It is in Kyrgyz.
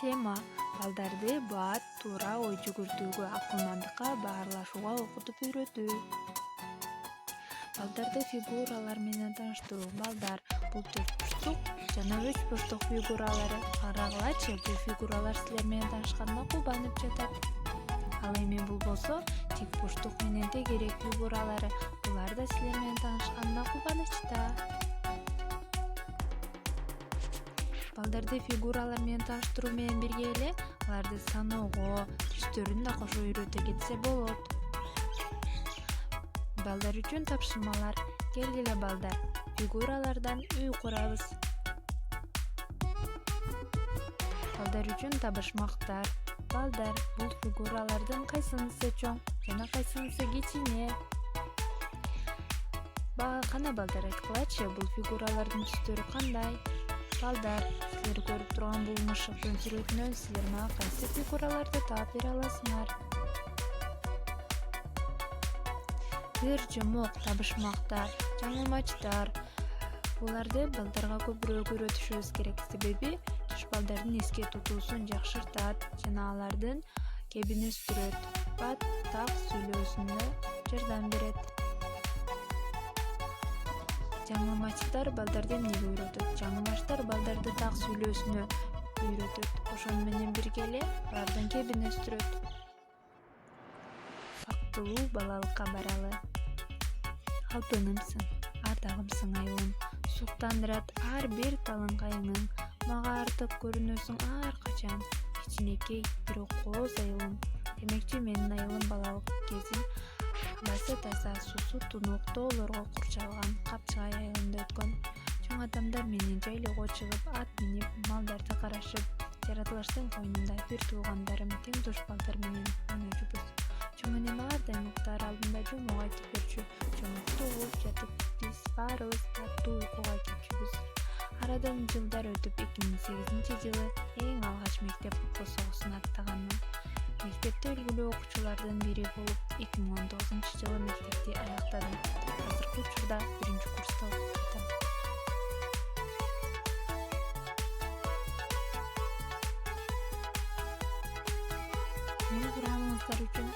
Тема балдарды баат, туура ой жүгүртүүгө, акылмандыкка, баарлашууга окутуп үйрөтүү. Балдарды фигуралар менен тааныштыруу. Балдар — бул төрт бурчтук жана үч бурчтук фигуралары. Карагылачы, бул фигуралар силер менен таанышканда кубанып жатат. Ал эми бул болсо тик бурчтук менен тегерек фигуралары. Булар да силер менен таанышканда кубанычта. Балдарды фигуралар менен тааныштыруу менен бирге эле аларды саноого, түстөрүн да кошо үйрөтө кетсе болот. Балдар үчүн тапшырмалар. Келгиле балдар, фигуралардан үй курабыз. Балдар үчүн табышмактар. Балдар, бул фигуралардын кайсынысы чоң жана кайсынысы кичине? Кана балдар, айткылачы, бул фигуралардын түстөрү кандай? Балдар, силер көрүп турган бул мышыктын сүрөтүнөн силер мага кайсы фигураларды таап бере аласыңар? Бир жомок табышмактар, жаңылмачтар. Буларды балдарга көбүрөөк үйрөтүшүбүз керек, себеби жаш балдардын эске тутуусун жакшыртат жана алардын кебин өстүрөт, бат так сүйлөөсүнө жардам берет. Жаңылмачтар балдарды эмнеге үйрөтөт? Жаңылмачтар балдарды так сүйлөөсүнө үйрөтөт. Ошону менен бирге эле алардын кебин өстүрөт. Бактылуу балалыкка баралы. Алтынымсың, ардагымсың айылым, суктандырат ар бир талыңкайыңың. Мага артык көрүнөсүң ар качан, кичинекей, бирок кооз айылым. Демекчи менин айылым балалык кезим басы таза, суусу тунук, тоолорго курчалган Капчыгай айылында өткөн. Чоң атамдар менен жайлоого чыгып, ат минип, малдарды карашып, жаратылыштын койнунда бир туугандарым, тең туш балдар менен ойночубуз. Чоң энем ар дайым уктаар алдында жомок айтып берчү. Жомокту угуп жатып, биз баарыбыз таттуу уйкуга кетчүбүз. Арадан жылдар өтүп 2008-жылы эң алгач мектеп окуусун аттаганмын. Мектепте үлгүлүү окуучулардын бири болуп, 2019-жылы мектепти аяктадым. Азыркы учурда 1-курста окуп жатам. Мени уурганыңыздар үчүн